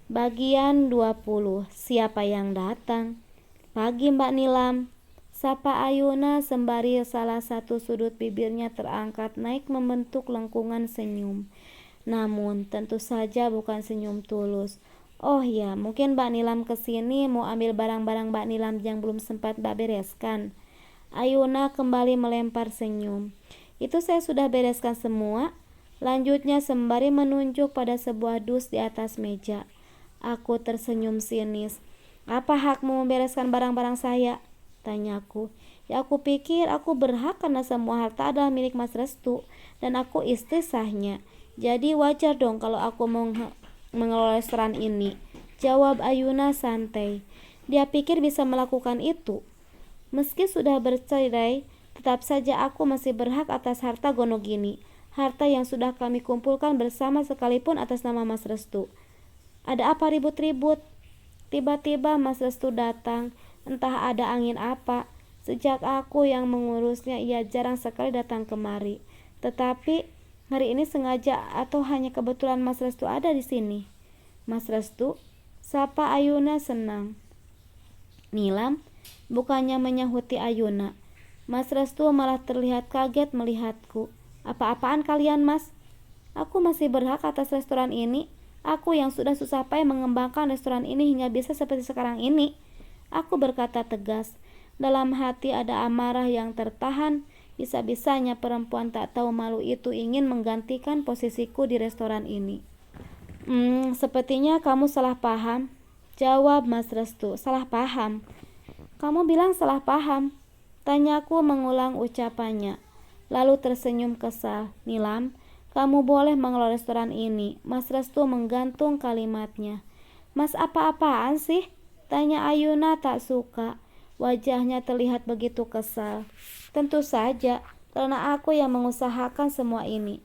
Bagian 20. Siapa yang datang? Pagi Mbak Nilam, sapa Ayuna sembari salah satu sudut bibirnya terangkat naik membentuk lengkungan senyum. Namun tentu saja bukan senyum tulus. Oh ya, mungkin Mbak Nilam kesini mau ambil barang-barang Mbak Nilam yang belum sempat Mbak bereskan. Ayuna kembali melempar senyum. Itu saya sudah bereskan semua. Lanjutnya sembari menunjuk pada sebuah dus di atas meja. Aku tersenyum sinis. Apa hakmu membereskan barang-barang saya? Tanyaku. Ya aku pikir aku berhak karena semua harta adalah milik Mas Restu dan aku istri sahnya. Jadi wajar dong kalau aku mengelola restoran ini. Jawab Ayuna santai. Dia pikir bisa melakukan itu. Meski sudah bercerai, tetap saja aku masih berhak atas harta Gonogini. Harta yang sudah kami kumpulkan bersama sekalipun atas nama Mas Restu. Ada apa ribut-ribut? Tiba-tiba Mas Restu datang, entah ada angin apa. Sejak aku yang mengurusnya, ia jarang sekali datang kemari. Tetapi hari ini sengaja atau hanya kebetulan Mas Restu ada di sini? Mas Restu, sapa Ayuna senang. Nilam, bukannya menyahuti Ayuna. Mas Restu malah terlihat kaget melihatku. Apa-apaan kalian, Mas? Aku masih berhak atas restoran ini. Aku yang sudah susah payah mengembangkan restoran ini hingga bisa seperti sekarang ini. Aku berkata tegas. Dalam hati ada amarah yang tertahan. Bisa-bisanya perempuan tak tahu malu itu ingin menggantikan posisiku di restoran ini. Sepertinya kamu salah paham. Jawab Mas Restu. Salah paham? Kamu bilang salah paham. Tanyaku mengulang ucapannya. Lalu tersenyum kesal. Nilam, kamu boleh mengelola restoran ini. Mas Restu menggantung kalimatnya. Mas apa-apaan sih? Tanya Ayuna tak suka. Wajahnya terlihat begitu kesal. Tentu saja, karena aku yang mengusahakan semua ini.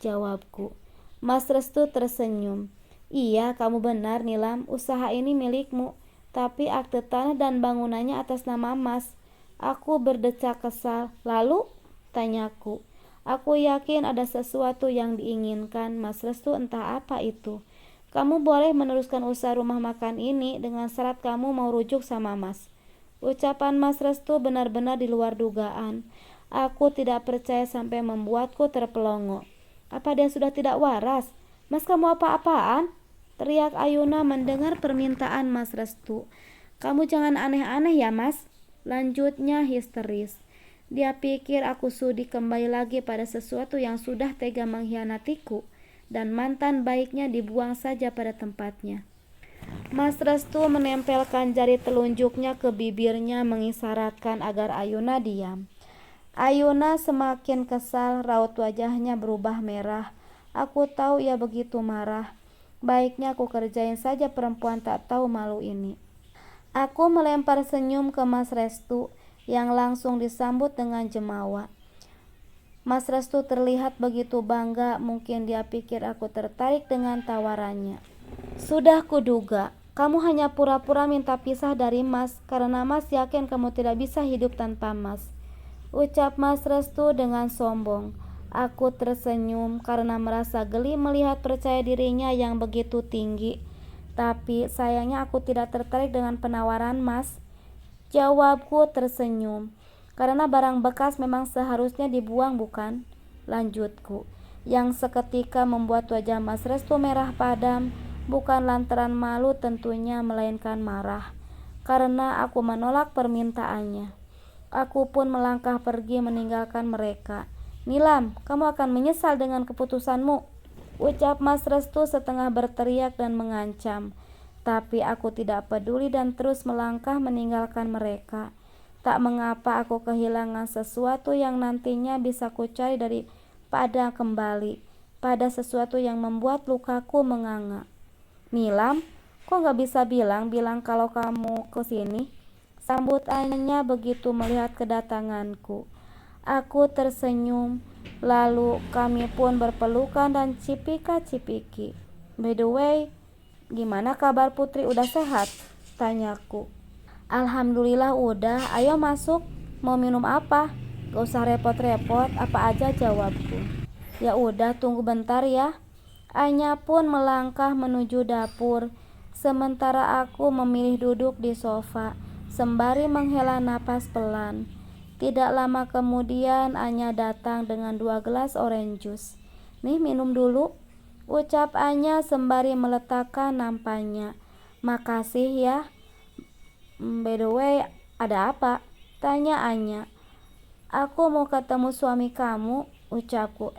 Jawabku. Mas Restu tersenyum. Iya, kamu benar Nilam. Usaha ini milikmu. Tapi akte tanah dan bangunannya atas nama Mas. Aku berdecak kesal. Lalu? Tanyaku. Aku yakin ada sesuatu yang diinginkan Mas Restu, entah apa itu. Kamu boleh meneruskan usaha rumah makan ini dengan syarat kamu mau rujuk sama Mas. Ucapan Mas Restu benar-benar di luar dugaan. Aku tidak percaya sampai membuatku terpelongo. Apa dia sudah tidak waras? Mas kamu apa-apaan? Teriak Ayuna mendengar permintaan Mas Restu. Kamu jangan aneh-aneh ya Mas. Lanjutnya histeris. Dia pikir aku sudi kembali lagi pada sesuatu yang sudah tega mengkhianatiku dan mantan baiknya dibuang saja pada tempatnya. Mas Restu menempelkan jari telunjuknya ke bibirnya mengisyaratkan agar Ayuna diam. Ayuna semakin kesal, raut wajahnya berubah merah. Aku tahu ia begitu marah. Baiknya aku kerjain saja perempuan tak tahu malu ini. Aku melempar senyum ke Mas Restu yang langsung disambut dengan jemawa. Mas Restu terlihat begitu bangga, mungkin dia pikir aku tertarik dengan tawarannya. Sudah kuduga, kamu hanya pura-pura minta pisah dari Mas karena Mas yakin kamu tidak bisa hidup tanpa Mas. Ucap Mas Restu dengan sombong. Aku tersenyum karena merasa geli melihat percaya dirinya yang begitu tinggi. Tapi sayangnya aku tidak tertarik dengan penawaran Mas. Jawabku tersenyum. Karena barang bekas memang seharusnya dibuang bukan? Lanjutku. Yang seketika membuat wajah Mas Restu merah padam. Bukan lantaran malu tentunya, melainkan marah. Karena aku menolak permintaannya. Aku pun melangkah pergi meninggalkan mereka. Nilam, kamu akan menyesal dengan keputusanmu. Ucap Mas Restu setengah berteriak dan mengancam. Tapi aku tidak peduli dan terus melangkah meninggalkan mereka. Tak mengapa aku kehilangan sesuatu yang nantinya bisa kucari daripada kembali pada sesuatu yang membuat lukaku menganga. Nilam, kok gak bisa bilang kalau kamu kesini? Sambutannya begitu melihat kedatanganku. Aku tersenyum, lalu kami pun berpelukan dan cipika-cipiki. By the way, gimana kabar Putri, udah sehat? Tanyaku. Alhamdulillah udah, ayo masuk. Mau minum apa? Gak usah repot-repot, apa aja jawabku. Ya udah, tunggu bentar ya. Anya pun melangkah menuju dapur. sementara aku memilih duduk di sofa sembari menghela napas pelan. Tidak lama kemudian Anya datang dengan 2 gelas orange juice. "Nih, minum dulu," ucap Anya sembari meletakkan nampannya. "Makasih ya. By the way, ada apa?" tanya Anya. "Aku mau ketemu suami kamu," ucapku.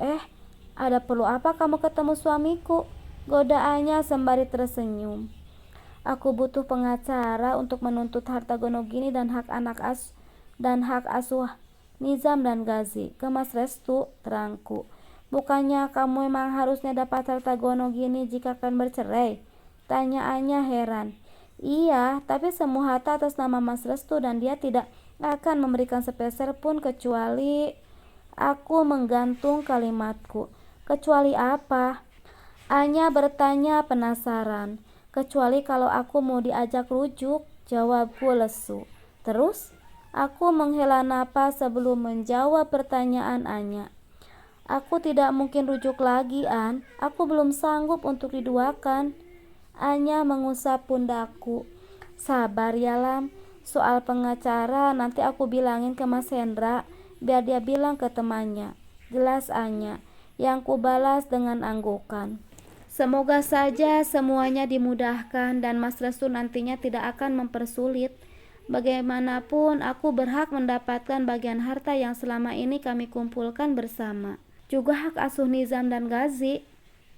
Ada perlu apa kamu ketemu suamiku?" godaannya sembari tersenyum. "Aku butuh pengacara untuk menuntut harta gonogini dan hak hak asuh Nizam dan Gazi ke Mas Restu," terangku. "Bukannya kamu memang harusnya dapat harta gonogini jika kalian bercerai?" tanya Anya heran. "Iya, tapi semua harta atas nama Mas Restu dan dia tidak akan memberikan sepeser pun kecuali..." Aku menggantung kalimatku. "Kecuali apa?" Anya bertanya penasaran. "Kecuali kalau aku mau diajak rujuk," jawabku lesu. "Terus?" Aku menghela napas sebelum menjawab pertanyaan Anya. "Aku tidak mungkin rujuk lagi, An. Aku belum sanggup untuk diduakan." Anya mengusap pundakku. "Sabar ya, Lam. Soal pengacara nanti aku bilangin ke Mas Hendra biar dia bilang ke temannya," jelas Anya. Yang kubalas dengan anggukan. "Semoga saja semuanya dimudahkan dan Mas Restu nantinya tidak akan mempersulit. Bagaimanapun aku berhak mendapatkan bagian harta yang selama ini kami kumpulkan bersama. Juga hak asuh Nizam dan Gazi."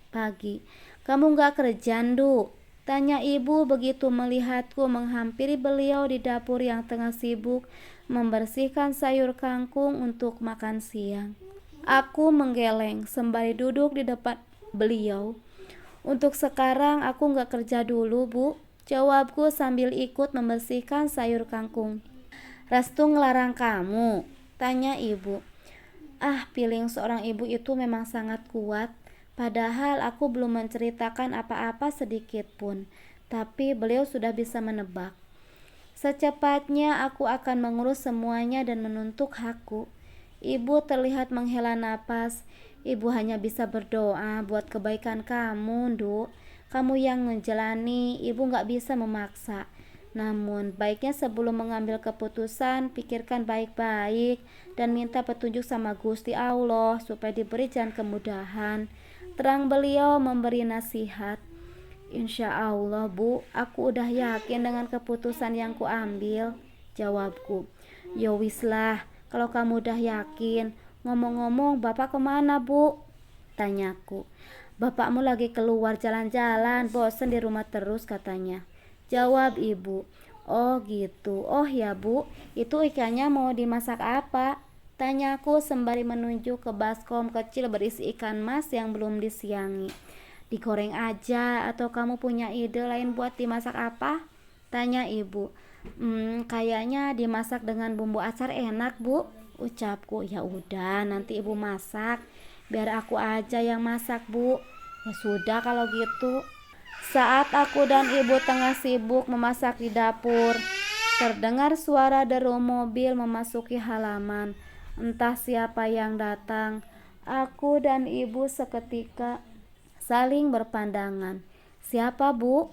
Pagi. "Kamu gak kerja, Ndu?" tanya ibu begitu melihatku menghampiri beliau di dapur yang tengah sibuk membersihkan sayur kangkung untuk makan siang. Aku menggeleng sembari duduk di depan beliau. "Untuk sekarang aku gak kerja dulu, Bu," jawabku sambil ikut membersihkan sayur kangkung. "Restu ngelarang kamu?" tanya ibu. Feeling seorang ibu itu memang sangat kuat. Padahal aku belum menceritakan apa-apa sedikit pun, tapi beliau sudah bisa menebak. "Secepatnya aku akan mengurus semuanya dan menuntut hakku." Ibu terlihat menghela napas. "Ibu hanya bisa berdoa buat kebaikan kamu, Ndu. Kamu yang menjalani, ibu gak bisa memaksa. Namun baiknya sebelum mengambil keputusan, pikirkan baik-baik dan minta petunjuk sama Gusti Allah supaya diberi jalan kemudahan," terang beliau memberi nasihat. "Insya Allah, Bu, aku udah yakin dengan keputusan yang kuambil," jawabku. "Ya wis lah, kalau kamu udah yakin. Ngomong-ngomong, Bapak kemana, Bu?" tanyaku. "Bapakmu lagi keluar jalan-jalan, bosen di rumah terus katanya," jawab ibu. "Oh gitu. Oh ya, Bu, itu ikannya mau dimasak apa?" tanyaku sembari menunjuk ke baskom kecil berisi ikan mas yang belum disiangi. "Digoreng aja atau kamu punya ide lain buat dimasak apa?" tanya ibu. Kayaknya dimasak dengan bumbu acar enak, Bu," ucapku. "Ya udah, nanti ibu masak. Biar aku aja yang masak, Bu." "Ya sudah kalau gitu." Saat aku dan ibu tengah sibuk memasak di dapur, terdengar suara deru mobil memasuki halaman. Entah siapa yang datang. Aku dan ibu seketika saling berpandangan. "Siapa, Bu?"